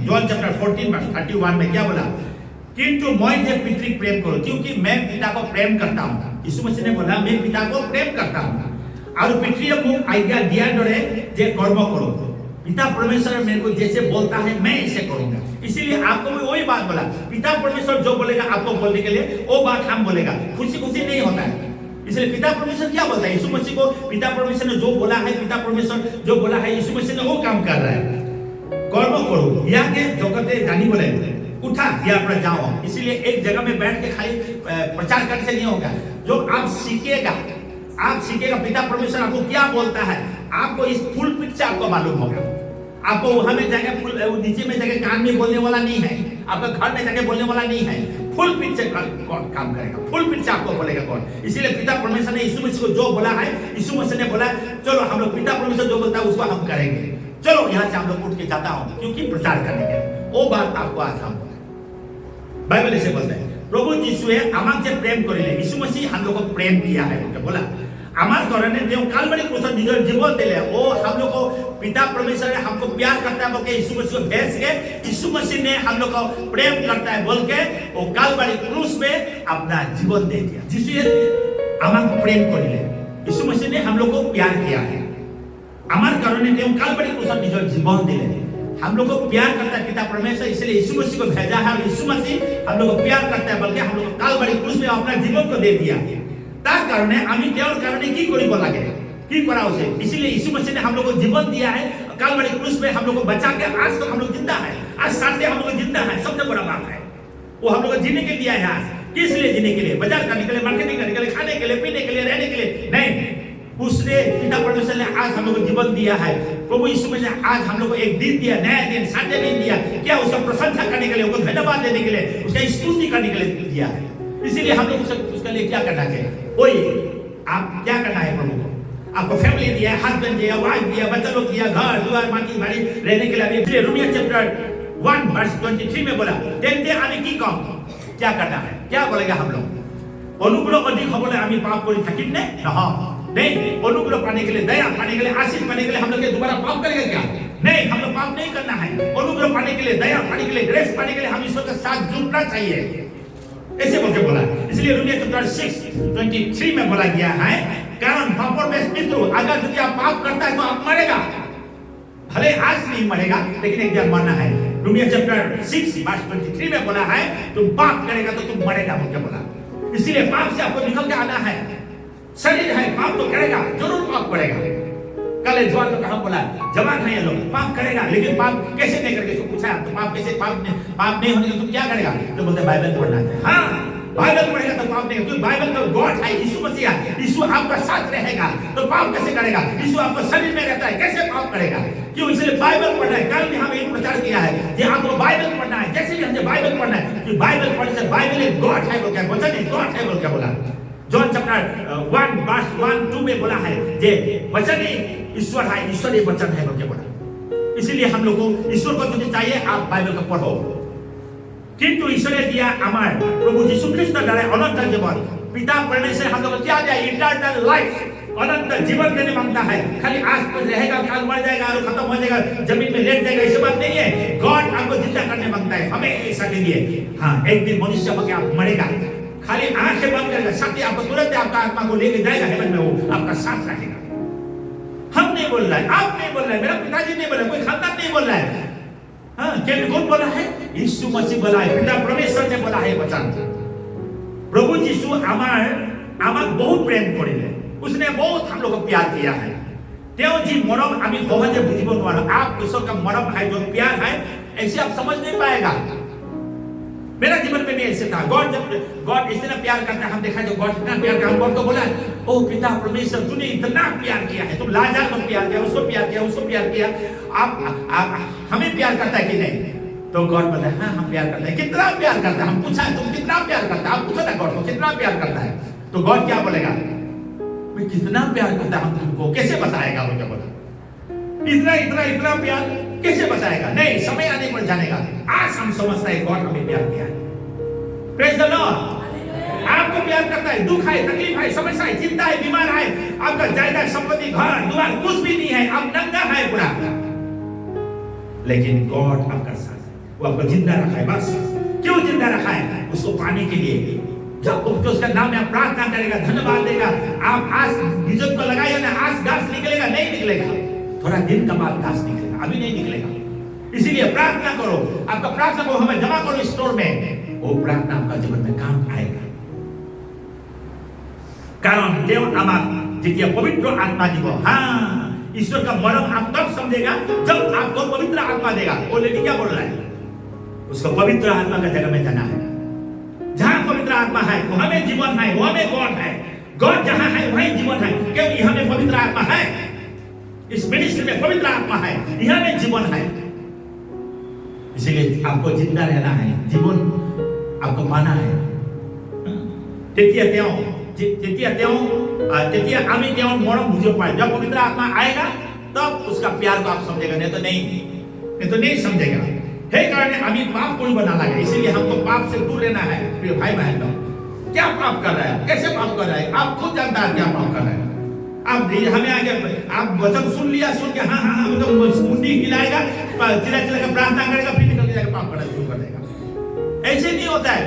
John chapter 14 verse 31 में क्या बोला? किंतु मैं जे पितृ प्रेम करो, क्योंकि मैं पिता को प्रेम करता हूँ। यीशु मसीह ने बोला मैं पिता को प्रेम करता हूँ और पितृ को आज्ञा दिया डरे जे कर्म करो। पिता परमेश्वर मेरे को जैसे बोलता है मैं ऐसे करूंगा। इसीलिए आपको भी वही बात बोला, पिता परमेश्वर जो बोलेगा आपको बोलने के लिए वो बात हम बोलेगा। खुशी खुशी नहीं होता है। इसलिए पिता परमेश्वर क्या बोलता है? यीशु मसीह को पिता परमेश्वर ने जो बोला है, पिता परमेश्वर जो बोला है, यीशु मसीह ने वो काम कर रहा है। कर्म करो या के जगते जानी बोले उठा या पर जाओ। इसीलिए एक जगह में बैठ के खाली प्रचार करने से नहीं होगा। जो आप सीखेगा पिता परमेश्वर आपको क्या बोलता है, आपको इस फुल पिक्चर आपको मालूम होगा। आपको वहां में जाके फुल नीचे में जाके कान में बोलने वाला नहीं है, आपका घर में जाके बोलने वाला नहीं है। फुल पिक्चर कौन काम करेगा, फुल पिक्चर आपको बोलेगा कौन। इसीलिए पिता परमेश्वर ने यीशु मसीह को जो बोला है, यीशु मसीह ने बोला चलो हम लोग पिता परमेश्वर जो बोलता है उसको हम करेंगे। चलो यहाँ से हम लोग उठ के जाता हूँ, क्योंकि प्रचार करने के वो बात आपको आज हम बाइबल ऐसे बोलते हैं। प्रभु यीशुए আমাকে প্রেম করিলে, यीशु मसीह हम लोग को प्रेम किया है बोलकर बोला। আমার কারণে जो कालवरी क्रूस निजर जीवन दिले, वो हम लोग को पिता परमेश्वर ने हमको प्यार करता है बोल के यीशु मसीह को भेज के यीशु मसीह ने हम लोग को प्रेम करता है बोल के वो कालवरी क्रूस में अपना जीवन दे दिया। जिससे আমাকে प्रेम करिले, यीशु मसीह ने हम लोग को प्यार किया है। আমার কারণে जो कालवरी क्रूस निजर जीवन दिले, हम लोग को प्यार करता है पिता परमेश्वर, इसलिए यीशु मसीह को भेजा है। और यीशु मसीह हम लोग को प्यार करता है बल्कि हम लोग को कालवरी क्रूस में अपना जीवन को दे दिया। तार कारणे आमी तेर कारणे की करिब लागे, की करा उसे। इसलिए यीशु मसीह ने हम लोग को जीवन दिया है, कालवरी क्रूस में हम लोग को बचा के आज तक हम लोग जिंदा है। आज संडे हम लोग जिंदा है, सबसे बड़ा बात है। वो हम लोग को जीने के लिए है। आज किस लिए जीने के लिए? बाजार करने के लिए, मार्केटिंग करने के लिए, खाने के लिए, पीने के लिए, रहने के लिए नहीं। उसने पिता परमेश्वर ने आज हम लोग को जीवन दिया है। प्रभु यीशु मसीह ने आज हम लोग को एक दिन दिया, नया दिन, संडे दिन दिया। क्या? उसका प्रशंसा करने के लिए, उसको धन्यवाद देने के लिए, उसका स्तुति करने के लिए दिया है। इसीलिए हम लोग उसके लिए क्या करना चाहिए? वही आप क्या करना है प्रभु को? आपको फैमिली दिया, हस्बैंड दिया, वाइफ दिया, बच्चा लोग दिया, घर द्वार माटी बाड़ी रहने के लिए। इसलिए रोमियो चैप्टर 1 वर्स 23 में बोला देखते आने की कम क्या करना है। क्या बोलेगा हम लोग? अनुग्रह अधिक होबले आमी पाप करी থাকিম ने नहीं। अनुग्रह पाने के लिए, दया पाने के लिए, आशीष पाने के लिए हम लोग दोबारा पाप करेंगे क्या? नहीं, हम लोग पाप नहीं करना है। अनुग्रह पाने के लिए, दया पाने के लिए, ग्रेस पाने के लिए हम ईश्वर के साथ जुड़ना चाहिए, ऐसे बोल के बोला। इसलिए रोमियो चैप्टर 6:23 में बोला गया है कारण पापों में मित्र अगर यदि आप पाप करता है तो आप मरेगा। भले आज नहीं मरेगा लेकिन एक दिन मरना है। रोमियो चैप्टर 6:23 में बोला है तुम पाप करेगा तो तुम मरेगा बोल के बोला। इसीलिए पाप से आपको निकल के आना है। शरीर है, पाप तो करेगा, जरूर पाप करेगा। कल जवान लोग कहा बोला, जवान है ये लोग, पाप करेगा लेकिन पाप कैसे नहीं करेगा? इसको पूछा तो पाप कैसे, पाप नहीं होने का तुम क्या करेगा? तो बोलते बाइबल पढ़ना है। हाँ, बाइबल पढ़ेगा तो पाप नहीं, क्योंकि बाइबल तो गॉड है, यीशु मसीह है। यीशु आपका साथ रहेगा तो पाप कैसे करेगा? यीशु आपको शरीर में रहता है, कैसे पाप करेगा? क्यों? इसलिए बाइबल पढ़ना है। कल भी हम एक प्रचार किया है कि आपको बाइबल पढ़ना है। जैसे भी हमने बाइबल पढ़ना है कि बाइबल पढ़ने से बाइबल एक गॉड है बोल के, वचन एक गॉड है बोल के बोला। जॉन चैप्टर 1 वर्स 1-2 में बोला है जे वचन ही ईश्वर है, ईश्वर ही वचन है बोल के बोला। इसीलिए हम लोग को ईश्वर को जो चाहिए आप बाइबल को पढ़ो। किंतु ईश्वर ने दिया हमारे प्रभु यीशु ख्रिस्ट द्वारा अनंत जीवन। पिता परमेश्वर हम लोग को क्या दिया? इटर्नल लाइफ, अनंत जीवन देने मांगता है। खाली आज पर रहेगा, कल मर जाएगा और खत्म हो जाएगा, जमीन में लेट जाएगा, ऐसी बात नहीं है। गॉड आपको जिंदा करने मांगता है हमेशा के लिए। हाँ, एक दिन मनुष्य होकर आप मरेगा, खाली आंखें बंद करेगा, साथ ही आपको तुरंत आपका आत्मा को लेके जाएगा हेवन में, वो आपका साथ रहेगा। हम नहीं बोल रहा है, आप नहीं बोल रहे, मेरा पिताजी नहीं बोल रहा, कोई खानदान नहीं बोल रहा है। हाँ, कौन बोला है? यीशु मसीह बोला है, पिता परमेश्वर ने बोला है वचन। प्रभु यीशु हमार बहुत प्रेम करिले, उसने बहुत हम लोग को प्यार किया है। तेओ जी मरम आमी सहजे बुझिबो नोवारो। आप ईश्वर का मरम है, जो प्यार है, ऐसे आप समझ नहीं पाएगा। मेरा जीवन में भी ऐसे था। गॉड इतना प्यार करता है, हम देखा जो गॉड इतना प्यार करता है, गॉड को बोला ओ पिता परमेश्वर तूने इतना प्यार किया है, तुम लाजार को प्यार किया, उसको प्यार किया, उसको प्यार किया, आप हमें प्यार करता है कि नहीं? तो गॉड बोला हाँ हम प्यार करते हैं। कितना प्यार करता है? हम पूछा तुम कितना प्यार करता है? आप पूछो ना गॉड को कितना प्यार करता है, तो गॉड क्या बोलेगा? मैं कितना प्यार करता हम तुमको कैसे बताएगा? वो क्या बोला? इतना प्यार कैसे बताएगा? नहीं, समय आने पर जानेगा। आज हम समझता है गॉड हमें प्यार किया है। Praise the Lord. आपको प्यार करता है, दुख है, तकलीफ है, समस्या है, चिंता है, बीमार है, आपका जायदाद संपत्ति घर द्वार कुछ भी नहीं है, आप नंगा है पूरा, लेकिन गॉड आपका साथ है। वो आपको जिंदा रखा है। बस क्यों जिंदा रखा है? उसको पाने के लिए। जब उसका नाम में आप प्रार्थना करेगा, धन्यवाद देगा, आप आज बीजों को लगाइए ना, आज घास निकलेगा नहीं निकलेगा, थोड़ा दिन का बाद घास निकलेगा, अभी नहीं निकलेगा। इसीलिए प्रार्थना करो, आपका प्रार्थना को हमें जमा करो स्टोर में, वो प्रार्थना आपका जीवन में काम आएगा। कारण देव आमाक जेतिया पवित्र आत्मा দিব, हाँ ईश्वर का मर्म आप तब समझेगा जब आपको पवित्र आत्मा देगा। वो लेडी क्या बोल रहा है? उसको पवित्र आत्मा का जगह में जाना है। जहां पवित्र आत्मा है वहां में जीवन है, वहां में गॉड है। गॉड जहां है वहीं जीवन है। क्योंकि यहाँ में पवित्र आत्मा है, इस मिनिस्ट्री में पवित्र आत्मा है, यहाँ में जीवन है। इसलिए आपको जिंदा रहना है, जीवन आपको पाना है। तेतिया आमी तेव मरम बुझे पाए। जब पवित्र आत्मा आएगा तब उसका प्यार को आप समझेगा, नहीं तो नहीं समझेगा। हे कारण आमी पाप कोई बना लगे, इसीलिए हमको पाप से दूर रहना है। प्रिय भाई बहन लोग, क्या पाप कर रहा है, कैसे पाप कर रहा है, आप खुद जानता है क्या पाप कर रहा है। आप हमें आगे आप वचन सुन लिया, सुन के हाँ हाँ हाँ मतलब मुंडी हिलाएगा, चिल्ला चिल्ला के प्रार्थना करेगा, फिर निकल जाएगा पाप करना शुरू कर देगा। ऐसे नहीं होता है।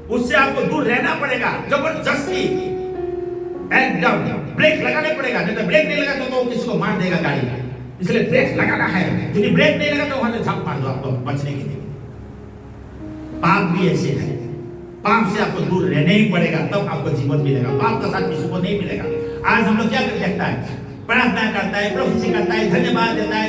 उससे आपको दूर रहना पड़ेगा जबरदस्ती, एकदम ब्रेक लगाने पड़ेगा। नहीं तो ब्रेक नहीं लगा तो किसी को मार देगा गाड़ी, इसलिए ब्रेक लगाना है। यदि ब्रेक नहीं लगा तो वहां से झप मार दो आपको बचने के लिए। पाप भी ऐसे है, पाप से आपको दूर रहना ही पड़ेगा, तब आपको जीवन मिलेगा। पाप का साथ किसी को नहीं मिलेगा। आज हम लोग क्या देखता है, प्रार्थना करता है, प्रोफेसी करता है, धन्यवाद देता है,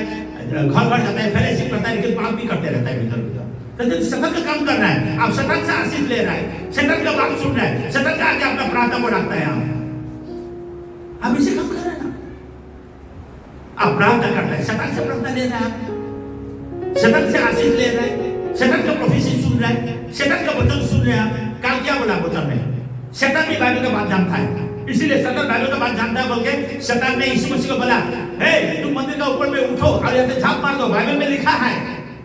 घर घर जाता है, फेलोशिप करता है, लेकिन पाप भी करते रहता है भीतर भीतर। तो शैतान का काम कर रहा है, आप शैतान से आशीष ले रहा है, शैतान का बात सुन रहा है, शैतान का आगे अपना प्रार्थना को रखता है। आप इसे काम कर रहे हैं ना, आप प्रार्थना करता है, शैतान से प्रार्थना ले रहा है, शैतान से आशीष ले रहा है, शैतान का प्रोफेसी सुन रहा है, शैतान का वचन सुन रहे हैं। कल क्या बोला वचन में? शैतान भी बाइबल का बात जानता है, इसीलिए शैतान बाइबल का बात जानता है बोल के शैतान ने यीशु मसीह को बोला, हे तुम मंदिर का ऊपर में उठो और यहाँ से झाप मार दो, बाइबल में लिखा है।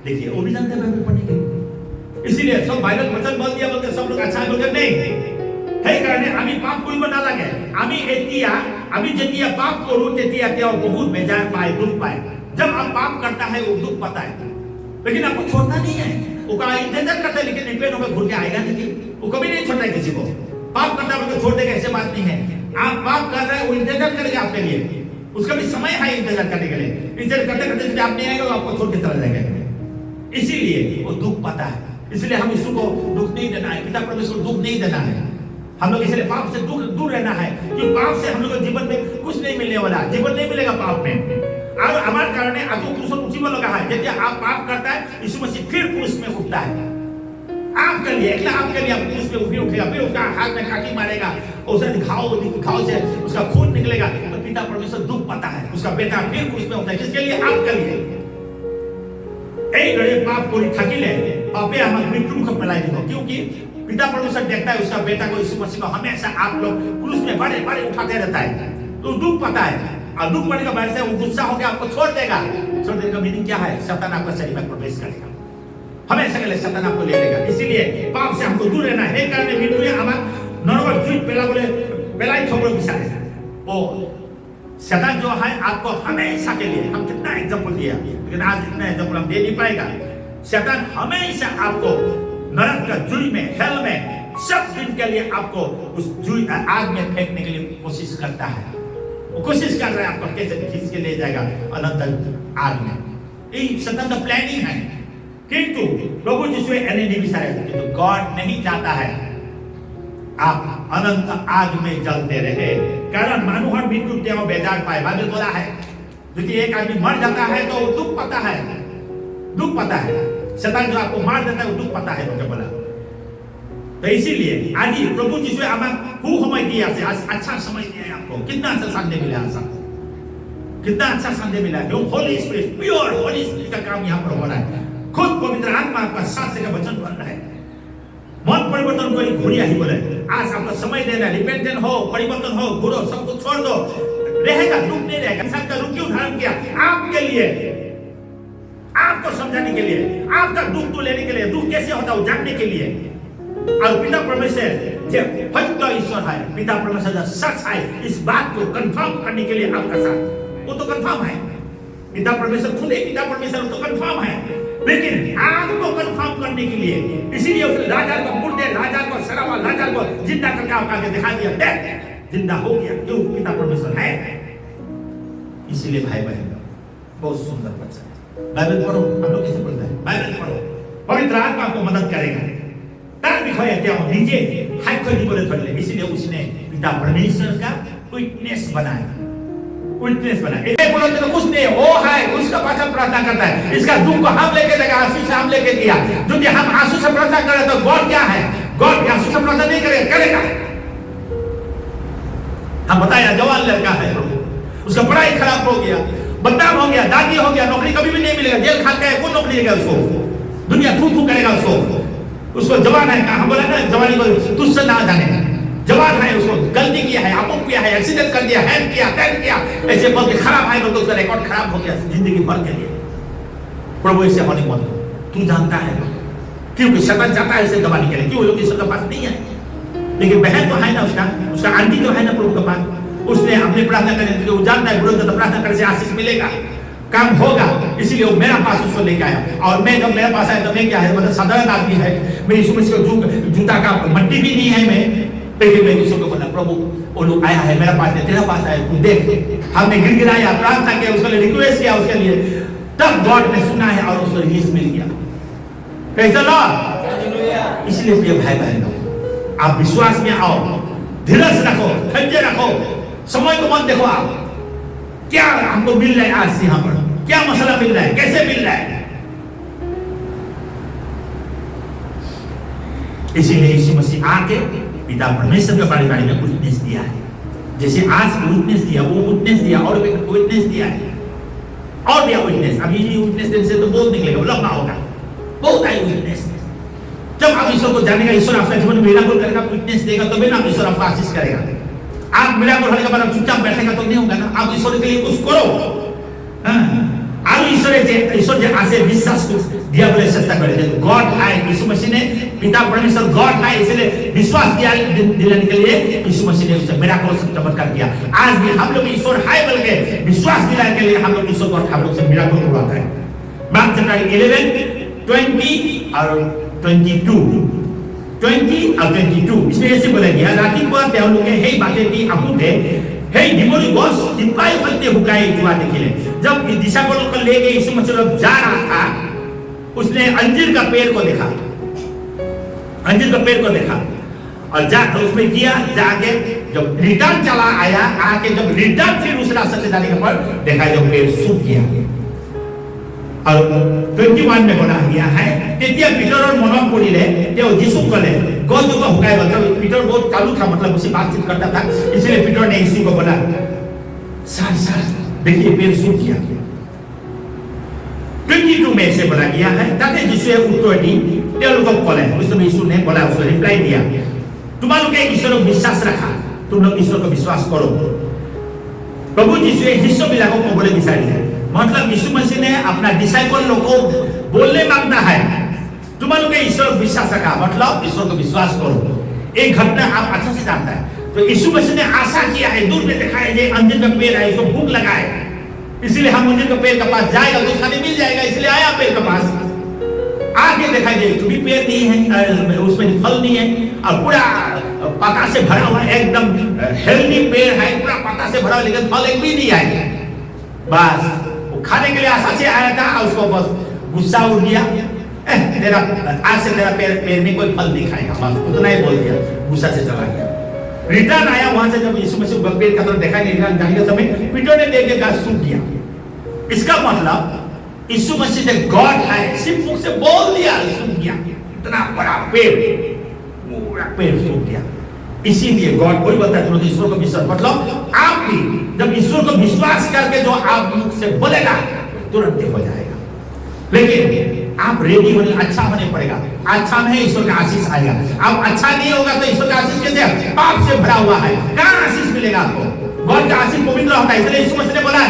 देखिए वो भी जानते हैं बाइबल पढ़ने के, इसीलिए सब बाइबल वचन बोल दिया बोलते सब लोग अच्छा बोलते नहीं है। कारण आमी पाप कोई बना लगे, आमी जेतिया पाप करू तेतिया क्या बहुत बेजार पाए, दुख पाए। जब आप पाप करता है वो दुख पाता है, लेकिन आपको छोड़ता नहीं है, वो का इंतजार करता है, लेकिन रिपेयर होकर घूर के आएगा नहीं, वो कभी नहीं छोड़ता है किसी को। पाप करता है तो छोड़ देगा, ऐसे बात नहीं है। आप पाप कर रहे हैं, वो इंतजार करेगा आपके लिए, उसका भी समय है इंतजार करने के लिए। इंतजार करते करते यदि आप नहीं आएगा तो आपको छोड़ के चला जाएगा। इसीलिए वो दुख पाता है। इसलिए हम यीशु को दुख नहीं देना है, पिता परमेश्वर को दुख नहीं देना है। हम लोग इसलिए पाप से दूर रहना है, क्योंकि पाप से हम लोग को जीवन में कुछ नहीं मिलने वाला, जीवन नहीं मिलेगा पाप में। और हमारे कारण आपको क्रूस उसी में लगा है। जैसे आप पाप करता है, यीशु मसीह फिर क्रूस में उठता है आपके लिए, अकेला आपके लिए। आप क्रूस में फिर उठेगा, फिर उसका हाथ में काटी मारेगा, उसे घाव से उसका खून निकलेगा। तो पिता परमेश्वर दुख पाता है, उसका बेटा फिर क्रूस में होता है, किसके लिए? आपके लिए। पाप को थकिले पापे हमारे मृत्यु को मिलाई दो, क्योंकि पिता परमेश्वर देखता है उसका बेटा को, यीशु मसीह को हमेशा आप लोग क्रूस में बड़े बड़े उठाते रहता है, तो दुख पाता है। और दुख पड़ने के बाद से वो गुस्सा होकर आपको छोड़ देगा। छोड़ देने का मीनिंग क्या है? शैतान आपका शरीर में प्रवेश करेगा, हमेशा के लिए शैतान आपको ले लेगा। इसीलिए पाप से हमको दूर रहना है। कारण मृत्यु हमार नरवर जुट पेला बोले पेलाई ठोकर बिसारे। ओ शैतान जो है आपको हमेशा के लिए, हम कितना एग्जांपल दिया, लेकिन आज इतना एग्जांपल हम दे नहीं पाएगा। शैतान हमेशा आपको नरक का जुई में, हेल में सब दिन के लिए आपको उस जुई आग में फेंकने के लिए कोशिश करता है। वो कोशिश कर रहा है आपको कैसे खींच के ले जाएगा अनंत आग में। ये शैतान का प्लानिंग है। किंतु प्रभु यीशु एने नहीं बिसारे, किंतु गॉड नहीं चाहता है आप अनंत आग में जलते रहे। कारण मानुहर मृत्यु तेव बेजार पाए, बाइबल बोला है। यदि एक आदमी मर जाता है तो वो दुख पाता है, दुख पाता है। शैतान जो आपको मार देता है वो दुख पाता है, मुझे बोला। तो इसीलिए आज प्रभु यीशु हमें समय दिया से अच्छा समय दिया आपको। कितना अच्छा संदेश मिला, कितना अच्छा संदेश मिला। जो Holi spirit, pure Holi spirit का काम यहाँ पर हो रहा है। खुद पवित्र आत्मा आपका साथ लेकर वचन बन रहा है। मन परिवर्तन कोई घुड़िया ही बोले। आज आपका समय देना, रिपेंटेंट हो, परिवर्तन हो, घुरो, सब कुछ छोड़ दो, रहेगा, दुख नहीं रहेगा। इंसान का रूप क्यों धारण किया? आपके लिए, आपको समझाने के लिए, आपका दुख तो लेने के लिए। दुख कैसे होता है जानने के लिए। और पिता परमेश्वर जो सत्य ईश्वर है, पिता परमेश्वर जो सच है, इस बात को कंफर्म करने के लिए आपका साथ, वो तो कंफर्म है। पिता परमेश्वर खुद ही पिता परमेश्वर तो कंफर्म है, लेकिन आपको कंफर्म लिए। इसीलिए उसने लाजर को मुर्दे, लाजर को सड़ा हुआ लाजर को जिंदा करके आपका के दिखा दिया, देख जिंदा हो गया। क्यों? पिता परमेश्वर है। इसीलिए भाई बहन बहुत सुंदर बच्चा है। बाइबल पढ़ो, हम लोग कैसे पढ़ते हैं? बाइबल पढ़ो, पवित्र आत्मा आपको मदद करेगा। तार दिखाया क्या हो नीचे हाथ खोल बोले थोड़े। इसीलिए उसने पिता परमेश्वर का विटनेस बनाया, विटनेस बनाया। एक बोलो तो कुछ नहीं, वो है उसका पास हम प्रार्थना करता है। इसका दुख को हम लेके देगा, आंसू से हम लेके दिया। यदि हम आंसू से प्रार्थना करें तो गॉड क्या है? गॉड आंसू से प्रार्थना नहीं करेगा, करेगा। हम बताया जवान लड़का है, उसका पढ़ाई खराब हो गया, बदनाम हो गया, दागी हो गया, नौकरी कभी भी नहीं मिलेगा, जेल खा के कौन नौकरी देगा उसको? दुनिया थू थू करेगा उसको जवान है, हम बोला ना जवानी को तुझसे ना जाने, जवान है, उसको गलती किया है, आपको किया है, एक्सीडेंट कर दिया, हैंड किया, टैन किया, ऐसे बोल के खराब है तो उसका रिकॉर्ड खराब हो गया जिंदगी भर के लिए। प्रभु ऐसे होने मत दो, तू जानता है क्योंकि शैतान चाहता है इसे दबाने के लिए। क्यों? लोग ईश्वर के पास नहीं है, लेकिन बहन तो है ना, उसका आंटी तो है ना प्रभु के पास। उसने अपनी प्रार्थना करने के लिए जानता है विरोध तो प्रार्थना करने से आशीष मिलेगा, काम होगा। इसीलिए वो मेरा पास उसको लेके आया। और मैं जब मेरे पास आया तो मैं क्या है, मतलब साधारण आदमी है, मेरी समझ को जूता का मट्टी भी नहीं है मैं, लेकिन मैं यीशु को बोला प्रभु वो लोग आया है मेरा पास नहीं, तेरा पास आया, तू देख। हमने गिड़गिड़ाया, प्रार्थना किया, उसके लिए रिक्वेस्ट किया उसके लिए, तब गॉड ने सुना है और उसको रिलीज मिल गया। कैसा लॉर्ड? इसलिए प्रिय भाई बहनों, आप विश्वास में आओ, धीरज रखो, धैर्य रखो, समय को मत देखो। आप क्या हमको मिल रहा है आज से, यहाँ पर क्या मसला मिल रहा है, कैसे मिल रहा है? इसीलिए यीशु मसीह आके पिता परमेश्वर के बारे में विटनेस दिया है। जैसे आज विटनेस दिया, वो विटनेस दिया और विटनेस दिया है और दिया विटनेस। अभी विटनेस देने से तो बहुत निकलेगा, लंबा होगा, बहुत आई विटनेस। जब आप ईश्वर को जानेगा, ईश्वर आपका जीवन में मिराकल करेगा, विटनेस देगा, तभी ना ईश्वर आपको आशीष करेगा। आप मिराकल होने के बाद चुपचाप बैठेगा तो नहीं होगा ना, आप ईश्वर के लिए कुछ करो। आप ईश्वर जे आसे विश्वास को दिया बोले चेष्टा करे, गॉड है, यीशु मसीह ने पिता परमेश्वर गॉड है, इसलिए विश्वास दिलाने के लिए यीशु मसीह ने उसे मिराकल से चमत्कार किया। आज भी हम लोग ईश्वर है बोल के विश्वास दिलाने के लिए हम लोग ईश्वर को हम लोग से मिराकल करवाते हैं। मार्क चैप्टर 11 20 और 22 इसमें ऐसे बोला गया, रातिपुৱা তেওঁলোকে সেই বাটেদি আহোঁতে সেই ডিমৰি গছ শিপাই সৈতে শুকাই যোৱা দেখিলে। जब दिशापों को लेके यीशु मसीह जा रहा था, उसने अंजीर का पेड़ को देखा, अंजीर का पेड़ को देखा और जाकर उसमें किया, जाके जब रिटर्न चला आया, आके जब रिटर्न फिर उस रास्ते से जाने के बाद देखा जब पेड़ सूख गया। और 21 में बोला गया है, তেতিয়া পিতৰৰ মনত পৰিলে, তেওঁ যিশুক ক'লে গছজোপা শুকাই গ'ল। পিতৰ बहुत चालू था, मतलब उससे बातचीत करता था, इसलिए पीटर ने यीशु को बोला सर देखिए पेड़ सूख गया। 22 में से बोला गया है, তাতে যিশুৱে উত্তৰ দি তেওঁলোকক ক'লে, उसमें यीशु ने बोला, उसको रिप्लाई दिया, তোমালোকে ঈশ্বৰক বিশ্বাস ৰাখা, तुम लोग ईश्वर को विश्वास करो। प्रभु यीशुৱে शिष्যবিলাকক ক'বলৈ বিচাৰিলে, मतलब यीशु मसीह ने अपना डिसाइपल लोग को बोलने मांगता है, तुम्हारे ईश्वर को विश्वास रखा, मतलब ईश्वर को विश्वास करो। एक घटना आप अच्छा से जानता है, तो यीशु मसीह ने आशा किया है, दूर में देखा है ये अंजीर का पेड़ है, इसको भूख लगा है, इसलिए हम अंजीर के पेड़ के पास जाएगा तो खाने मिल जाएगा, इसलिए आया पेड़ के पास। आगे देखा जाए तो भी पेड़ नहीं है, उसमें फल नहीं है और पूरा पत्ता से भरा हुआ, एकदम हेल्दी पेड़ है, पूरा पत्ता से भरा हुआ, लेकिन फल एक भी नहीं आएगा। बस खाने के लिए आशा से आया था, उसको बस गुस्सा उठ गया, तेरा आज से तेरा पेड़ में कोई फल नहीं खाएगा, बस उतना ही बोल दिया, गुस्सा से चला गया। रिटर्न आया वहां से, जब यीशु मसीह पेड़ का तरफ देखा नहीं, जाने के समय पीटर ने देख के गाछ सूख गया। इसका मतलब यीशु मसीह से गॉड है, सिर्फ मुख से बोल दिया, सूख गया, इतना बड़ा पेड़, पूरा पेड़ सूख गया। इसीलिए गॉड कोई बताया तुम ईश्वर को विश्वास, मतलब आप भी जब ईश्वर को विश्वास करके जो आप मुख से बोलेगा तुरंत हो जाएगा। लेकिन आप रेडी होने, अच्छा होने पड़ेगा। अच्छा नहीं ईश्वर का आशीष आएगा, अब अच्छा नहीं होगा तो ईश्वर का आशीष कैसे? पाप से भरा हुआ है, कहाँ आशीष मिलेगा आपको? गॉड का आशीष पवित्र होता है, इसलिए यीशु मसीह ने बोला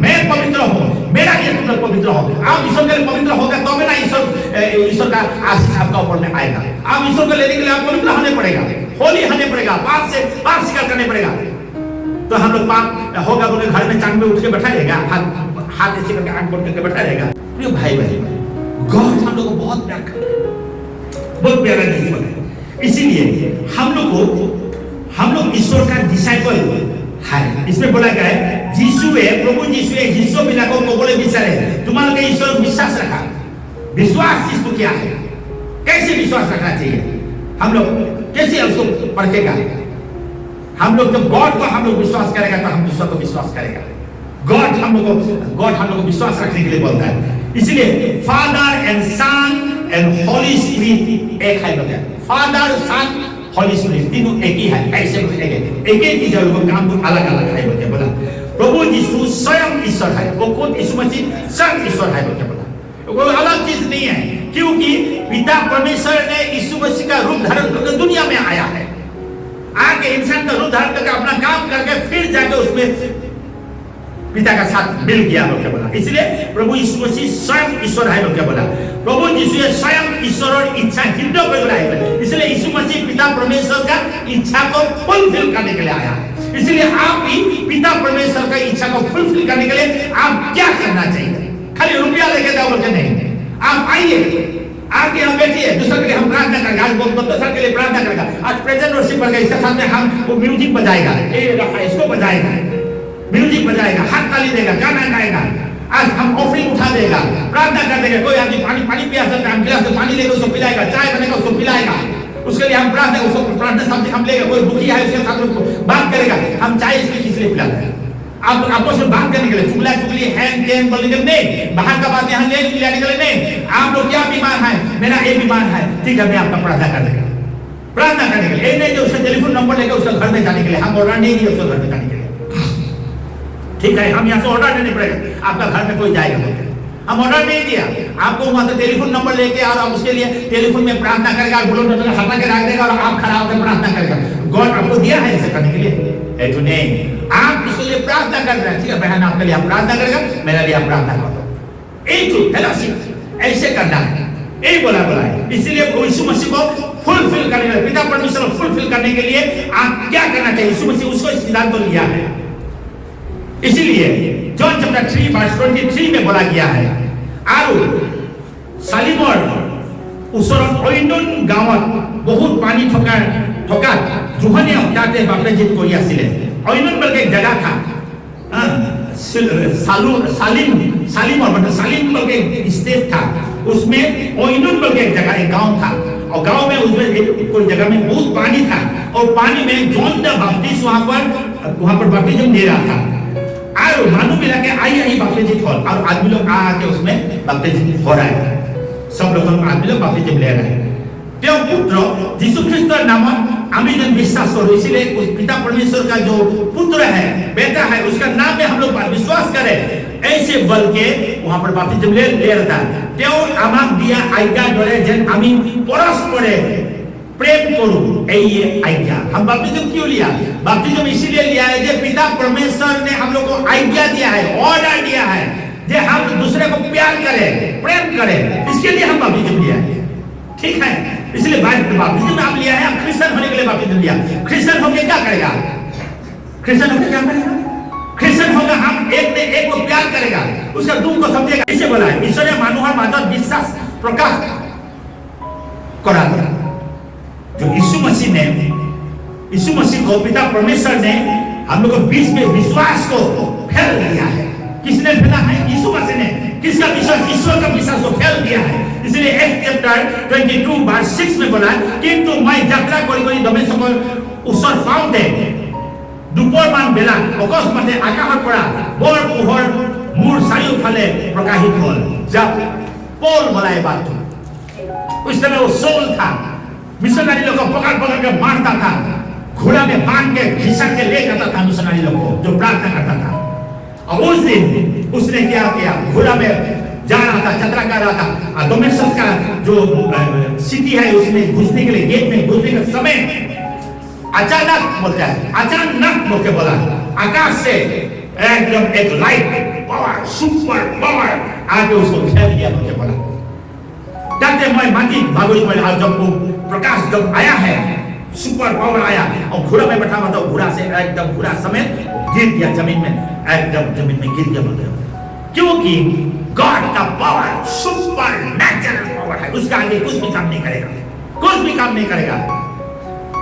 मैं पवित्र हूँ, मेरा लिए तुम लोग पवित्र हो। आप ईश्वर के लिए पवित्र होगा तो ना ईश्वर का आशीष आपका ऊपर में आएगा। आप ईश्वर को लेने के लिए आप पवित्र होने पड़ेगा, होली होने पड़ेगा, पाप स्वीकार करने पड़ेगा। तो हम लोग पाप होगा बोले घर में चांद में उठ के बैठा रहेगा, हाथ ऐसे करके आंख बंद करके बैठा रहेगा। प्रिय भाई बहन, गॉड हम लोग को बहुत प्यार करता है, बहुत प्यारा चीज है। इसीलिए हम लोग ईश्वर का डिसाइपल है। इसमें बोला गया है जीसुए प्रभु जीसुए जीसो बिना को बोले बिचारे तुम्हारे ईश्वर विश्वास रखा। विश्वास चीज तो क्या है, कैसे विश्वास रखना चाहिए, हम लोग कैसे उसको परखेगा। हम लोग जब गॉड को हम लोग विश्वास करेगा तो हम दूसरों को विश्वास करेगा। गॉड हम लोग को विश्वास रखने के लिए बोलता है। इसलिए father and son and holy spirit एक है बोलते हैं। फादर सन होली स्पिरिट तीनों एक ही है, ऐसे एक ही चीज है, काम को अलग अलग है बोलते बोला। प्रभु यीशु स्वयं ईश्वर है, वो खुद यीशु मसीह स्वयं ईश्वर है बोलते बोला। वो अलग चीज नहीं है, क्योंकि पिता परमेश्वर ने यीशु मसीह का रूप धारण करके दुनिया में आया है। आके इंसान का रूप धारण करके अपना काम करके फिर जाके उसमें पिता का साथ मिल गया बोल के बोला। इसलिए प्रभु यीशु मसीह स्वयं ईश्वर है बोल के बोला। प्रभु यीशु स्वयं ईश्वर और इच्छा हिंदू को बोला है। इसलिए यीशु मसीह पिता परमेश्वर का इच्छा को फुलफिल करने के लिए आया है। इसलिए आप भी पिता परमेश्वर का इच्छा को फुलफिल करने के लिए आप क्या करना चाहिए, खाली रुपया लेके जाओ बोल के नहीं। आप आइए, आके हम बैठिए, दूसरे के लिए हम प्रार्थना करेंगे। आज बहुत दूसरे के लिए प्रार्थना करेगा। आज प्रेजेंट वर्शिप करेगा, इसके साथ में हम वो म्यूजिक बजाएगा, इसको बजाएगा, म्यूजिक बजाएगा, हाथ ताली देगा, गाना गाएगा। आज हम ऑफरिंग उठा देगा, प्रार्थना कर देगा। कोई आदमी पानी पिया सकता है, हम गिलास में पानी लेकर उसको पिलाएगा, चाय बनेगा उसको पिलाएगा, उसके लिए हम प्रार्थना उसको प्रार्थना शब्द हम लेगा। कोई दुखी है उसके साथ बात करेगा, हम चाय इसलिए किस लिए पिलाते हैं, आप आपस में बात करने के लिए, चुगला चुगली हैन टेन बोलने के लिए नहीं, बाहर का बात यहाँ ले लाने के लिए नहीं। आप लोग क्या बीमार है, मेरा ये बीमार है, ठीक है मैं आपका प्रार्थना कर देगा, प्रार्थना करने के लिए। नहीं जो उसका टेलीफोन नंबर लेकर उसका घर में जाने के लिए, हम ऑर्डर नहीं दिए उसको घर में जाने के लिए। ठीक है, हम यहाँ से ऑर्डर देने पड़ेगा, आपका घर में कोई जाएगा बोलकर हम ऑर्डर नहीं दिया। आपको वहां से टेलीफोन नंबर लेके और आप उसके लिए टेलीफोन में प्रार्थना करेगा, बुलो हटा के रख देगा और आप खड़ा होकर प्रार्थना करेगा। गॉड आपको दिया है ऐसे करने के लिए, ऐसा नहीं। आप उसके लिए प्रार्थना कर रहे हैं, ठीक है बहन आपके लिए आप प्रार्थना करेगा, मेरे लिए आप प्रार्थना कर दो। एक ऐसे करना है, यही बोला है। इसीलिए यीशु मसीह को फुलफिल करने के लिए, पिता परमेश्वर को फुलफिल करने के लिए आप क्या करना चाहिए, यीशु मसीह उसको सिद्धांत तो लिया है। इसीलिए जॉन चैप्टर 3 वर्स 23 में बोला गया है, आरु सालिमर उसर ओइनन गांवत बहुत पानी ठोका जुहने ताते बाप्तिजित करि आছিলে। ओइनन बोल के एक जगह था, सालिमर मतलब सालिम बोल के एक स्टेट था, उसमें ओइनन बोल के एक जगह एक गांव था, और गांव में उसमें कोई जगह में बहुत पानी था, और पानी में जॉन द बैप्टिस्ट वहां पर बैप्टिज्म दे रहा था। और मानो मिला के आई बैप्टिज्म हो, और आदमी लोग आके उसमें बैप्टिज्म हो रहा है, सब लोग आदमी लोग बैप्टिज्म ले रहे हैं। त्यो पुत्र यीशु ख्रिस्ट नाम आमी जन विश्वास करो, इसीलिए उस पिता परमेश्वर का जो पुत्र है, बेटा है, उसका नाम में हम लोग विश्वास करें, ऐसे बल के वहां पर बैप्टिज्म ले रहा था। त्यो आमाक दिया आज्ञा दरे जेन आमी परस्परे प्रेम करूं, ये आज्ञा। हम बैप्टिज्म क्यों लिया, बैप्टिज्म इसीलिए लिया है कि पिता परमेश्वर ने हम लोग को आज्ञा दिया है, ऑर्डर दिया है कि हम दूसरे को प्यार करें, प्रेम करें, इसके लिए हम बैप्टिज्म लिया है। ठीक है, इसलिए बैप्टिज्म आप लिया है, आप क्रिश्चियन होने के लिए बैप्टिज्म लिया। क्रिश्चियन होके क्या करेगा, क्रिश्चियन होके क्या करेगा, क्रिश्चियन होगा हम एक ने एक को प्यार करेगा, उसका दुख को समझेगा। इसे बोला है ईश्वर ने मानुहर मात्र विश्वास प्रकाश करा दिया। जो यीशु मसीह को पिता परमेश्वर ने हम लोग को बीच में विश्वास को फैल दिया है। किसने फैला है, यीशु मसीह ने। किसका विश्वास, ईश्वर का विश्वास को फैल दिया है। इसलिए एक चैप्टर 22 वर्स 6 में बोला, किंतु मैं यात्रा करी दमेशक उसर पाउते दुपरमान बेला अकस्माते आकाशर পৰা বৰ পোহৰ মোৰ চাৰিওফালে प्रकाशित হ'ল। जब पौल बोला ये बात, उस समय वो सोल था, मिशनरी लोग को पकड़ के मारता था, घोड़ा में बांध के घिसक के ले जाता था मिशनरी लोग को जो प्रार्थना करता था। और उस दिन उसने क्या किया, घोड़ा में जा रहा था, यात्रा कर रहा था, और दमेश्क का जो सिटी है उसमें घुसने के लिए, गेट में घुसने के समय अचानक बोलता है, अचानक बोल के बोला, आकाश से एकदम एक लाइट पावर, सुपर पावर आके उसको घेर लिया बोल के बोला। ताकि मैं माटी भागोरी में आज जब प्रकाश जब आया है, सुपर पावर आया और घोड़ा में बैठा हुआ था, घोड़ा से एकदम घोड़ा समेत गिर गया जमीन में, एकदम जमीन में गिर गया बोल के। क्योंकि गॉड का पावर सुपर नेचुरल पावर है, उसका आगे कुछ भी काम नहीं करेगा। कुछ भी काम नहीं करेगा।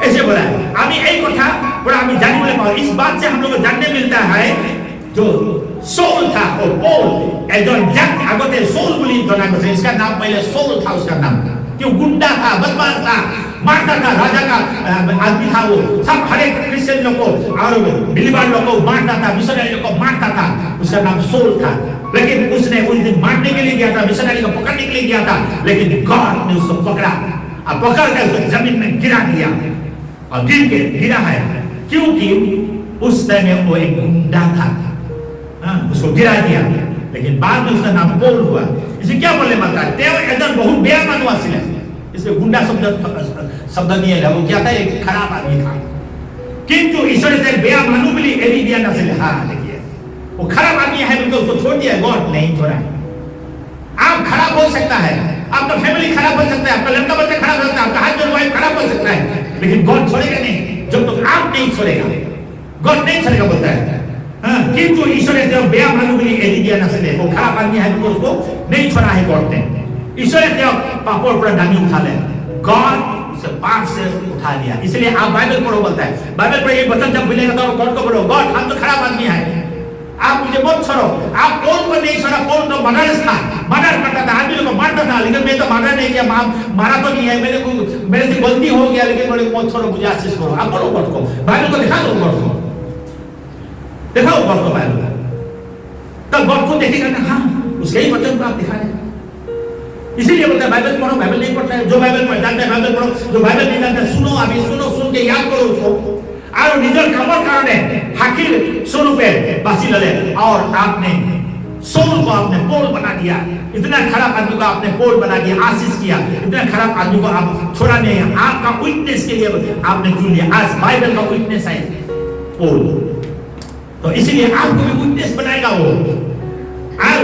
ऐसे बोला है। अभी एक कथा बड़ा अभी जानने वाले पाओ। इस बात से हम लोग को जानने मिलता है जो सोल था और पोल एजन जग आगोते सोल बोली जना को इसका नाम पहले सोल था उसका नाम। क्यों गुंडा था, बदमाश था, मारता था, राजा का आदमी था वो। सब हर एक क्रिश्चियन लोग को और बिलीवर लोग को मारता था, मिशनरी लोग को मारता था। उसका नाम सोल था। लेकिन उसने उस दिन मारने के लिए गया था, मिशनरी को पकड़ने के लिए गया था, लेकिन गॉड ने उसको पकड़ा और पकड़ कर जमीन में गिरा दिया और गिरा है क्योंकि उस टाइम वो एक गुंडा था। उसको गिरा दिया, लेकिन बाद में उसका नाम पोल हुआ। इसे क्या बोलने मानता है तेव एकदम बहुत बेया मानवासी है। इसमें गुंडा शब्द नहीं है, वो क्या था एक खराब आदमी था। किंतु ईश्वर ने बेया मानू बोली एवी दिया ना से हाँ देखिए वो खराब आदमी है तो उसको छोड़ दिया। गॉड नहीं छोड़ा है। आप खराब हो सकता है, आपका फैमिली खराब हो सकता है, आपका लड़का बच्चा खराब हो सकता है, आपका हस्बैंड वाइफ खराब हो सकता है, लेकिन गॉड छोड़ेगा नहीं जब तक आप नहीं छोड़ेगा। गॉड नहीं छोड़ेगा बोलता है। किंतु ईश्वर ने जब बेया मानू बोली एवी दिया ना से वो खराब आदमी है तो उसको नहीं छोड़ा है गॉड ने। ईश्वर ने जब पापों पर डाली उठा ले, गॉड उसे पाप से उठा लिया। इसलिए आप बाइबल पढ़ो बोलता है। बाइबल पर ये वचन जब मिलेगा तो गॉड को बोलो गॉड हम तो खराब आदमी है, आप मुझे मत छोड़ो। आप पोल को नहीं छोड़ा। पोल तो मर्डरर्स था, मर्डर करता था, आदमी को मारता था, लेकिन मैं तो मर्डर नहीं किया, मारा तो नहीं है, मेरे से गलती हो गया, लेकिन बोले मत छोड़ो, मुझे आशीष करो। आप बोलो गॉड को, बाइबल को दिखा दो, गॉड को दिखाओ, गॉड को बाइबल तब गॉड को देखेगा ना हाँ उसके ही वचन को आप दिखा रहे हैं। इसीलिए बोलता है बाइबल पढ़ो। बाइबल नहीं पढ़ता है, जो बाइबल पढ़ जानता है बाइबल पढ़ो, जो बाइबल नहीं जानता सुनो, अभी सुन के याद करो उसको और निजर कामर कारणे हाकिल स्वरूपे बासी लले और आपने सोल को आपने पोल बना दिया। इतना खराब आदमी को आपने पोल बना दिया, आशीष किया। इतना खराब आदमी को आप छोड़ा नहीं, आपका विटनेस के लिए आपने चुन लिया। आज बाइबल का विटनेस है पोल, तो इसीलिए आपको भी विटनेस बनाएगा वो। और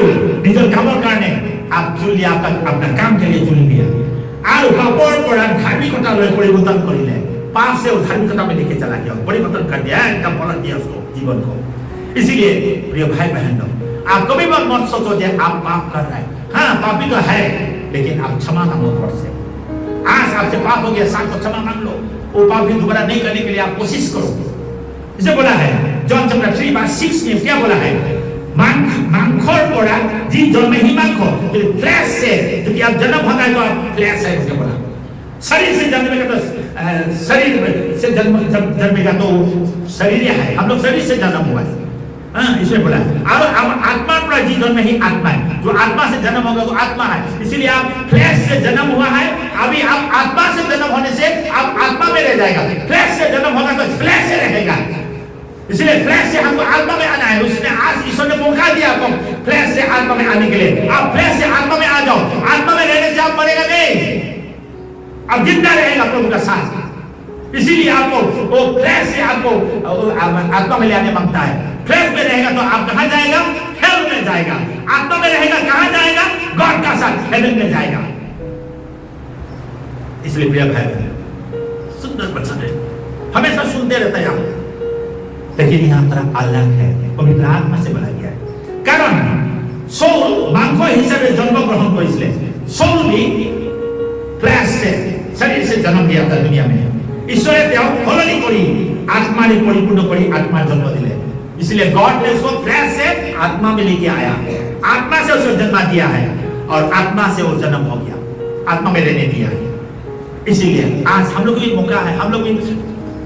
निजर कामर कारणे आप चुन लिया, आपका अपना काम के लिए चुन लिया और पापोर पर धार्मिकता परिवर्तन कर ले, पाप से धार्मिकता में लेके चला गया, परिवर्तन कर दिया, एकदम पलट दिया उसको जीवन को। इसीलिए प्रिय भाई बहन लोग, आप कभी मत सोचो कि आप पाप कर रहे हैं। हाँ पापी तो है, लेकिन आप क्षमा मांगो गॉड से। आज आपसे पाप हो गया, साथ को क्षमा मांग लो, वो पाप भी दोबारा नहीं करने के लिए आप कोशिश करो। इसे बोला है जॉन चैप्टर 3:6 में क्या बोला है, मांखोर पड़ा जी जन्म ही मांखो, फ्लैश से क्योंकि आप जन्म होता है तो आप फ्लैश है उसके बोला। शरीर से जन्मेगा तो शरीर से जन्मेगा तो शरीर है, हम लोग शरीर से जन्म हुआ है। इसमें बोला है और आत्मा पड़ा जी जन्म ही आत्मा है, जो आत्मा से जन्म होगा तो आत्मा है। इसीलिए आप फ्लैश से जन्म हुआ है, अभी आप आत्मा से जन्म होने से आप आत्मा में रह जाएगा। फ्लैश से जन्म होगा तो फ्लैश से रहेगा, इसलिए फ्लैश से हमको आत्मा में आना है। उसने आज ईश्वर ने मौका दिया आपको फ्लैश से आत्मा में आने के लिए। आप फ्लैश से आत्मा में आ जाओ। आत्मा में रहने से आप मरेगा नहीं, आप जिंदा रहेगा प्रभु का साथ। इसीलिए आपको वो फ्लैश से आपको आत्मा में लाने मांगता है। फ्लैश में रहेगा तो आप कहां जाएगा, हेल में जाएगा। आत्मा में रहेगा कहां जाएगा, गॉड का साथ हेवन में जाएगा। इसलिए प्रिय भाई बहन, सुंदर वचन है, हमेशा सुनते रहते हैं आप, लेकिन यहाँ तरह अलग है, पवित्र आत्मा से बना गया है। कारण सोल मांगो हिसाब से जन्म ग्रहण को, इसलिए सोल भी फ्लैश से शरीर से जन्म दिया था दुनिया में। ईश्वरे त्याग फलनी करी आत्मा ने परिपूर्ण करी आत्मा जन्म दिले। इसलिए गॉड ने उसको फ्लैश से आत्मा में लेके आया, आत्मा से उसको जन्म दिया है और आत्मा से वो जन्म हो गया, आत्मा में रहने दिया है। इसीलिए आज हम लोग भी मौका है, हम लोग भी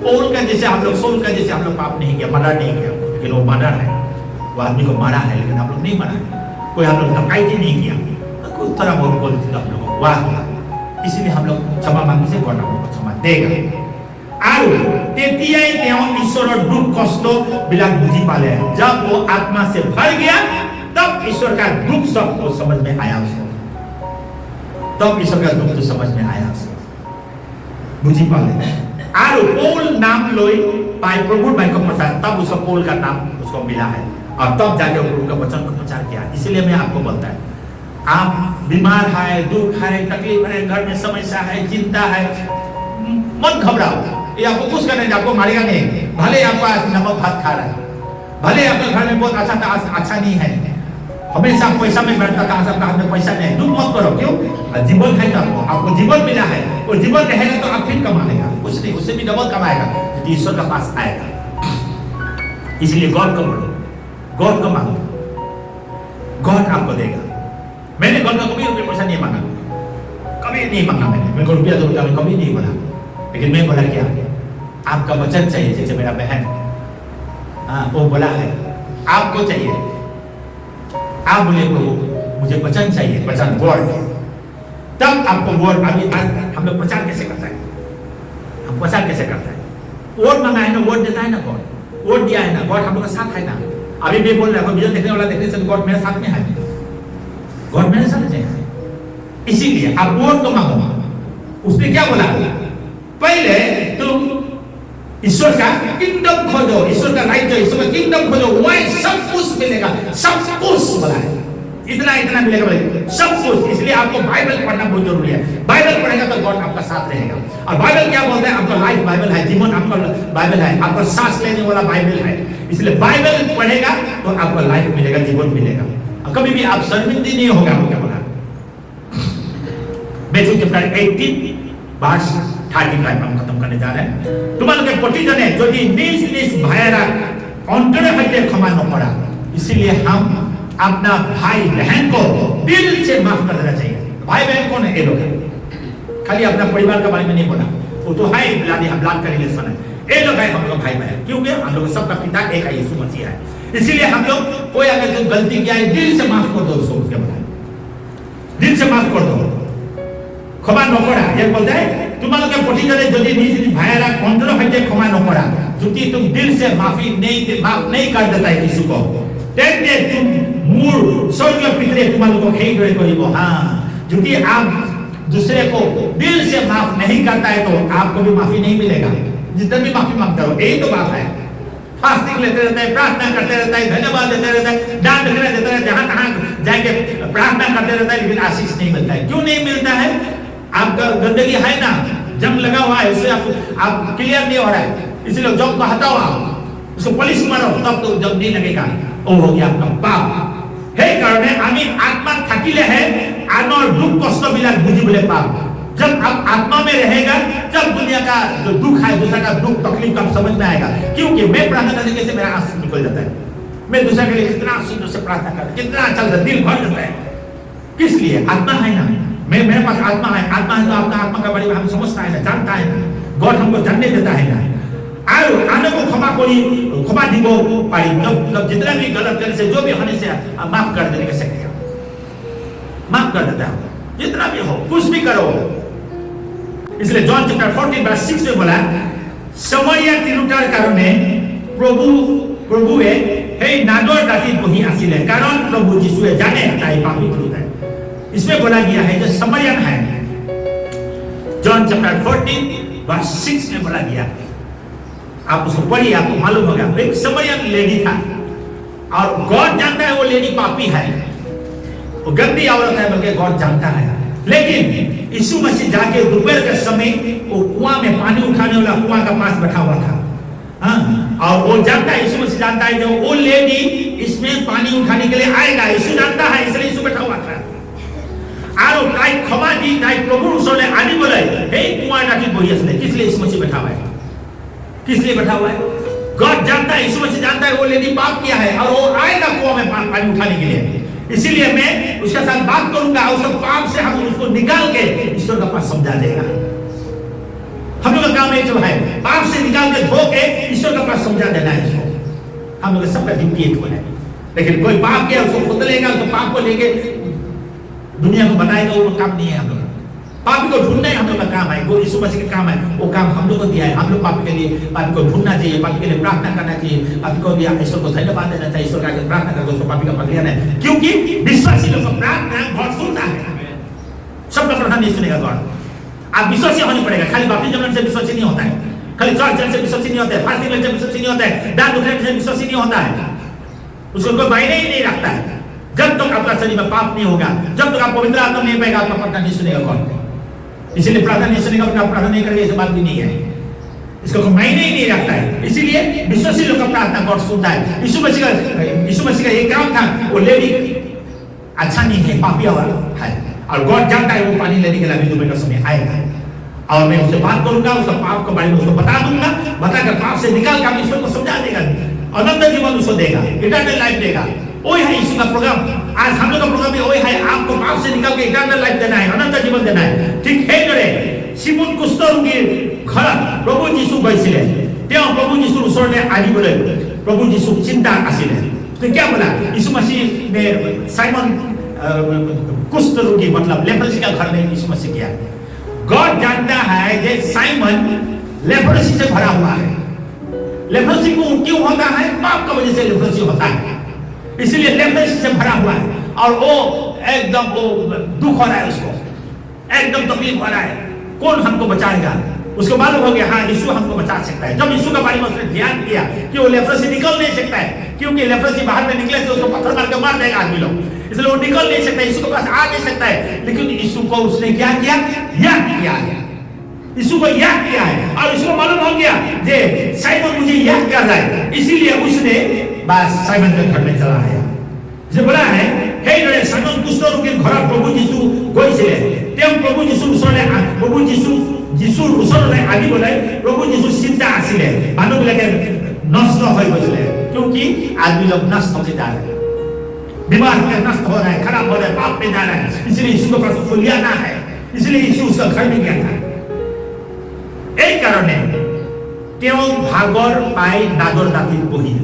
पोल का जैसे हम लोग सोल का जैसे हम लोग पाप नहीं किया, मर्डर नहीं किया, लेकिन वो मर्डर है, वो आदमी को मारा है, लेकिन हम लोग नहीं मारा है। कोई हम लोग डकैती नहीं किया, तो कोई तरह बहुत बोल दिया हम लोग वाह। इसीलिए हम लोग क्षमा मांगने से गॉड हमको क्षमा देगा। और तेतियाई तेओ ईश्वर दुख कष्ट बिलाक बुझी पाले, जब वो आत्मा से भर गया तब ईश्वर का दुख सबको समझ में आया उसको, तब ईश्वर का दुख तो समझ में आया उसको, बुझी पाले। और पोल नाम लोई पाए प्रभु भाई को प्रचार, तब उसका पोल का नाम उसको मिला है और तब जाके प्रभु का वचन को प्रचार किया। इसलिए मैं आपको बोलता है, आप बीमार है, दुख है, तकलीफ है, घर में समस्या है, चिंता है, मत घबराओ। ये आपको कुछ करने आपको मारेगा नहीं। भले आपको आज नमक भात खा रहा है, भले आपके घर में बहुत अच्छा नहीं है, हमेशा पैसा में बैठता था, सबका हाथ में पैसा नहीं, दुख मत करो। क्यों? जीवन है, आपको जीवन मिला है, और जीवन रहेगा तो आप फिर कमा लेगा, कुछ नहीं, उससे भी डबल कमाएगा यदि ईश्वर का पास आएगा। इसलिए गॉड को बोलो, गॉड को मांगो, गॉड आपको देगा। मैंने गॉड का कभी रुपये पैसा नहीं मांगा, कभी नहीं मांगा मैंने, मेरे को रुपया 2 रुपया कभी नहीं बोला, लेकिन मैं बोला क्या, आपका वचन चाहिए। जैसे मेरा बहन वो बोला है आपको चाहिए, आप बोले प्रभु मुझे वचन चाहिए, वचन वर्ड, तब आपको वर्ड। अभी हम लोग प्रचार कैसे करता है, हम प्रचार कैसे करता है, वर्ड मांगा है ना, वर्ड देता है ना गॉड, वर्ड दिया है ना गॉड, हम लोग का साथ है ना। अभी मैं बोल रहा हूँ, विजन देखने वाला देखने से गॉड मेरे साथ में है, गॉड मेरे साथ है। इसीलिए आप वर्ड को मांगो। उसने क्या बोला, पहले तुम ईश्वर का किंगडम खोजो, ईश्वर का राज्य, ईश्वर का किंगडम खोजो, वही सब कुछ मिलेगा, सब कुछ बोला है, इतना इतना मिलेगा बोले, सब कुछ। इसलिए आपको बाइबल पढ़ना बहुत जरूरी है। बाइबल पढ़ेगा तो गॉड आपका साथ रहेगा। और बाइबल क्या बोलता है, आपका लाइफ बाइबल है, जीवन आपका बाइबल है, आपका सांस लेने वाला बाइबल है। इसलिए बाइबल पढ़ेगा तो आपका लाइफ मिलेगा, जीवन मिलेगा, और कभी भी आप शर्मिंदा नहीं होगा। क्या बोला, मैथ्यू चैप्टर 18 वर्स 35 हम खत्म करने जा रहे हैं। तुम्हारे प्रतिजने यदि निज निज भाइरा अंतरे हटे क्षमा न करा, इसीलिए हम अपना भाई बहन को दिल से माफ कर देना चाहिए। भाई बहन कौन है, ये लोग है, खाली अपना परिवार के बारे में नहीं बोला, वो तो है ब्लड का रिलेशन है, ये लोग है हम लोग भाई बहन, क्योंकि हम लोग सबका पिता एक है, यीशु मसीह है। इसलिए हम लोग कोई अगर जो गलती किया है, दिल से माफ कर दो उसको, उसके बाद दिल से माफ कर दो, क्षमा न करा। ये बोलता है तुम्हारे प्रतिजने यदि निज निज भाइरा अंतरे हटे क्षमा न करा, क्योंकि तुम दिल से माफ नहीं कर देता है किसी को, तेरे तुम मूल स्वर्गीय पिता तुम्हारे को खेल रहे करिबो। हाँ, क्योंकि आप दूसरे को दिल से माफ नहीं करता है तो आपको भी माफी नहीं मिलेगा, जितना भी माफी मांगते हो। यही तो बात है। फास्टिंग लेते रहता है, प्रार्थना करते रहता है, धन्यवाद देते रहता है, दान देते रहता है, जहां तहां जाके प्रार्थना करते रहता है, लेकिन आशीष नहीं मिलता है। क्यों नहीं मिलता है? आपका गंदगी है ना, जंग लगा हुआ है, उससे आप क्लियर नहीं हो रहा है। इसलिए जंग को हटाओ, आप उसको पुलिस मारो, तब तो जंग नहीं लगेगा। ओ हो गया आपका पाप। हे कारणे आमी आत्मा থাকিলে है आनर दुख कष्ट बिलाक बुझिबले पाप। जब आप आत्मा में रहेगा, जब दुनिया का जो दुख है, दूसरा का दुख तकलीफ का समझ में आएगा। क्योंकि मैं प्रार्थना करने कैसे मेरा आंसू निकल जाता है, मैं दूसरे के लिए कितना सुंदर से प्रार्थना करता, कितना अच्छा लगता है, दिल भर जाता है। किस लिए? आत्मा है ना, मेरे पास आत्मा है। आत्मा है तो आपका आत्मा का बारे में हम समझता है ना, जानता है ना, गॉड हमको जानने देता है ना। आने को क्षमा करी, क्षमा दीबो पारी, जब जितना भी गलत करने से, जो भी होने से माफ कर देने कैसे, माफ कर देता है, जितना भी हो, कुछ भी करो। इसलिए जॉन चैप्टर 14 वर्स 6 में बोला, समरिया तिरुटार कारणे प्रभुए हे नादर दाती बही आसिले, कारण प्रभु यीशुए जाने ताई पापी तुरुत है। इसमें बोला गया है जो समरियन है, जॉन चैप्टर 14 वर्स 6 में बोला गया, आप उसको पढ़िए, आपको मालूम होगा। एक समरियन लेडी था, और गॉड जानता है वो लेडी पापी है, वो गंदी औरत है, बल्कि गॉड जानता है। लेकिन यीशु मसीह जाके दोपहर के समय वो कुआं में पानी उठाने वाला कुआं का पास बैठा हुआ था। और वो जानता है, यीशु मसीह जानता है जो वो लेडी इसमें पानी उठाने के लिए आएगा, यीशु जानता है, इसलिए यीशु बैठा हुआ था। और ताई क्षमा दी, ताई प्रभु उसने आदि बोले, हे कुआं नाटी बोली इसने, किस लिए यीशु मसीह बैठा हुआ है, किस लिए बैठा हुआ है? गॉड जानता है, यीशु मसीह जानता है वो लेडी पाप किया है, और वो आएगा कुआं में पानी उठाने के लिए। इसीलिए मैं उसके साथ बात करूंगा, उसको पाप से हम उसको निकाल के ईश्वर का पास समझा देगा। हम लोग का काम है जो है, पाप से निकाल के धो के ईश्वर का पास समझा देना है इसको। हम लोग सबका ड्यूटी एक है। लेकिन कोई पाप किया उसको खुद लेगा, तो पाप को लेके दुनिया को बताएगा, वो काम नहीं है हम लोग। पापी को ढूंढना ही हम लोग का काम है, वो यीशु मसीह का काम है, वो काम हम लोग को दिया है। हम लोग पापी के लिए, पापी को ढूंढना चाहिए, पापी के लिए प्रार्थना करना चाहिए, पापी को दिया ईश्वर को धन्यवाद देना चाहिए, ईश्वर का प्रार्थना करके उसको पापी का पकड़ लेना है। क्योंकि विश्वासी लोग का प्रार्थना गॉड सुनता है, सबका प्रार्थना नहीं सुनेगा गॉड। आप विश्वासी होने पड़ेगा, खाली बाप्तिस्म से विश्वासी नहीं होता है, खाली चर्च जाने से विश्वासी नहीं होता है, फास्टिंग लेने से विश्वासी नहीं होता है, दान देने से विश्वासी नहीं होता है, उसको कोई मायने ही नहीं रखता है। जब तक आपका शरीर में पाप नहीं होगा, जब तक आप पवित्र आत्मा नहीं पाएगा, आपका प्रार्थना नहीं सुनेगा गॉड। इसीलिए प्रार्थना नहीं सुनेगा, प्रार्थना नहीं करेगा, ऐसी बात भी नहीं है, इसको कोई मायने ही नहीं रखता है। इसीलिए विश्वासी लोग का प्रार्थना गॉड सुनता है। यीशु मसीह का ये काम था, वो लेडी अच्छा नहीं है, पापी है। और गॉड जानता है वो पानी लेने के लिए अभी दोपहर का समय आएगा, और मैं उससे बात करूंगा, उसका पाप के बारे में उसको बता दूंगा, बताकर पाप से निकाल कर ईश्वर को समझा देगा, अनंत जीवन उसको देगा, इटर्नल लाइफ देगा। वही है यीशु का प्रोग्राम। आज हम लोग का प्रोग्राम भी वही है, आपको पाप से निकाल के इटर्नल लाइफ देना है, अनंत जीवन देना है। ठीक है जरे सिमोन कुष्ठरोगी घर प्रभु जीशु গৈছিলে, তেওঁ प्रभु जीशुर ওচৰলৈ আহিবলৈ प्रभु जीशु चिंता आছিলে। तो क्या बोला यीशु मसीह ने साइमन कुष्ठ रोगी मतलब लेप्रोसी का घर में यीशु मसीह किया। गॉड जानता है कि साइमन लेप्रोसी से भरा हुआ है। लेप्रोसी को क्यों होता है? पाप की वजह से लेप्रोसी होता है, इसलिए लेप्रोसी से भरा हुआ है। और वो एकदम वो दुख हो रहा है, उसको एकदम तकलीफ हो रहा है, कौन हमको बचाएगा? उसको मालूम हो गया हाँ यीशु हमको बचा सकता है। जब यीशु के बारे में उसने ध्यान किया कि वो लेप्रोसी निकल नहीं सकता है, क्योंकि लेप्रोसी बाहर में निकले तो उसको पत्थर मार के मार देगा आदमी लोग, इसलिए वो निकल नहीं सकता, यीशु के पास आ नहीं सकता है। लेकिन यीशु को उसने क्या किया? याद किया है, यीशु को याद किया है। और उसको मालूम हो गया जे साइमन मुझे याद कर रहा है, इसीलिए उसने बस साइमन के घर में चला आया। जे बोला है हे रे साइमन कुष्ठरोगी घर प्रभु जीशु গৈছিলে, তেওঁ प्रभु जीशुर ওচৰলৈ प्रभु जीशुर ওচৰলৈ আহিবলৈ प्रभु जीशुर चिंता आছিলে, মানুহবিলাকে नष्ट हो গৈছিলে, क्योंकि आदमी लोग नष्ट होते जा रहे हैं, बीमार होकर नष्ट हो रहा है, खराब हो रहा है, पाप में जा रहा है। इसलिए यीशु के पास उसको लियाना है, इसलिए यीशु उसका घर में गया था। এই কারণে তেওঁ ভাগৰ পাই নাদৰ দাঁতিত বহি,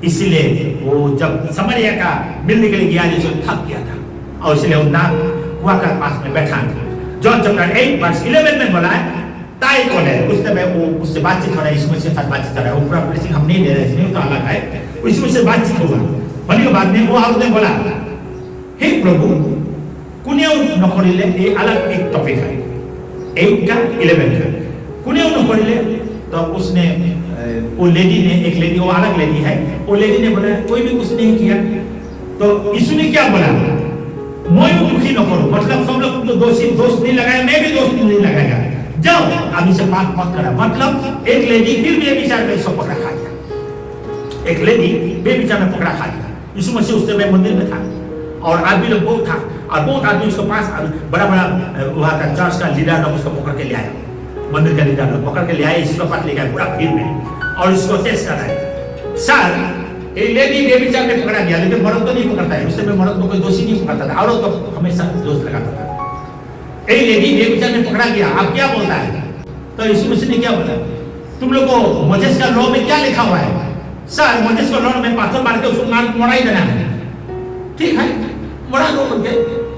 इसलिए वो जब समरिया का मिलने के लिए गया यीशु थक गया था, और इसलिए वो नाद कुआं के पास में बैठा। जॉन चैप्टर 8 वर्स 11 में बोला है ताई कौन है, उस समय वो उससे बातचीत हो रहा है, यीशु मसीह के साथ बातचीत कर रहा है। वो पूरा प्रेसिंग हम नहीं ले रहे, इसमें तो अलग है। यीशु मसीह से बातचीत हुआ, होने के बाद में वो और ने बोला हे प्रभु कुनियाव नकरिले, ये अलग एक टॉपिक है 8 का 11 का। कुनियाव नकरिले तो उसने वो लेडी ने, एक लेडी वो अलग लेडी है, वो लेडी ने बोला कोई भी कुछ नहीं किया। तो यीशु ने क्या बोला? मैं दुखी न करो, मतलब सब लोग तो दोष नहीं लगाया, मैं भी दोष नहीं लगाएगा, जाओ अभी से पाप मत करा। मतलब एक लेडी फिर बेविचार में इसको पकड़ा खा गया, एक लेडी बेविचार में पकड़ा खा गया। यीशु मसीह उस समय मंदिर में था और आदमी लोग बहुत था, और बहुत आदमी उसके पास बड़ा वहाँ का चर्च का लीडर लोग उसको पकड़ के ले आया, मंदिर का लीडर लोग पकड़ के ले आए, इसको पास ले गए पूरा भीड़ में, और इसको टेस्ट कर रहा है। सर ये लेडी बेविचार में पकड़ा गया, लेकिन मर्द तो नहीं पकड़ता है, उस समय मर्द को कोई दोषी नहीं पकड़ता था, औरत को हमेशा दोष लगाता था। ये लेडी बेविचार में पकड़ा गया, अब क्या बोलता है? तो यीशु मसीह ने क्या बोला? तुम लोग को मोसेस का लॉ में क्या लिखा हुआ है? सर मोसेस का लॉ में पाथर मार के उसको मोड़ा ही देना है, ठीक है मोड़ा दो करके,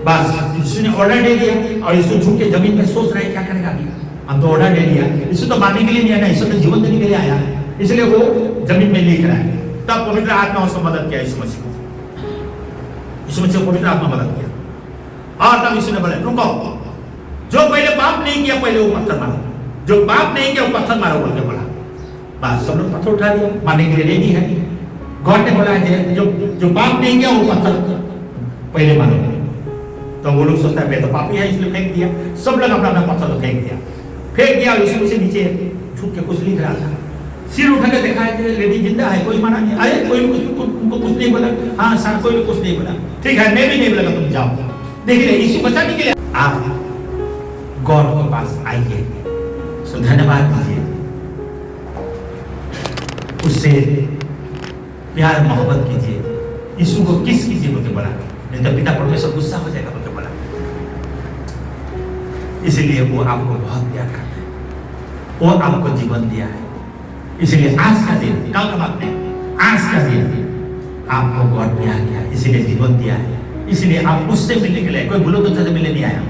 बस यीशु ने ऑर्डर दे दिया। और यीशु झुक के जमीन में सोच रहे क्या करेगा अभी, हम तो ऑर्डर दे दिया, यीशु तो मारने के लिए नहीं आया, यीशु तो जीवन देने के लिए आया, इसलिए वो जमीन में लिख रहा है। तब पवित्र आत्मा उसको मदद किया, यीशु मसीह को पवित्र आत्मा मदद किया। और तब यीशु ने बोला रुको, जो पहले पाप नहीं किया पहले वो पत्थर मारो, जो पाप नहीं किया वो पत्थर मारो बोल के बोला। बस सब लोग पत्थर उठा दिया, मारने के लिए रेडी है। गॉड ने बोला है जो पाप नहीं किया वो पत्थर पहले मारो। तो वो लोग सोचता है तो पापी है इसलिए फेंक दिया, सब लोग अपना अपना पत्थर फेंक दिया। यीशु मसीह नीचे झुक के कुछ लिख रहा था, सिर उठा के देखा है कि लेडी जिंदा है, कोई माना नहीं, अरे कोई उनको कुछ नहीं बोला, हाँ सर कोई भी कुछ नहीं बोला, ठीक है मैं भी नहीं बोला, तुम जाओ। देखिए यीशु बचाने के लिए आप गॉड के पास आइए, सो धन्यवाद दीजिए, उससे प्यार मोहब्बत कीजिए, यीशु को किस कीजिए बोल के बोला, नहीं तो पिता परमेश्वर गुस्सा हो जाएगा बोल के बोला। इसीलिए वो आपको बहुत प्यार करता है, वो आपको जीवन दिया है। इसलिए आज का दिन, कल का बात नहीं, आज का दिन आपको गॉड प्यार किया, इसीलिए जीवन दिया है, इसलिए आप उससे मिलने के लिए, कोई बुलंद से मिलने नहीं आया।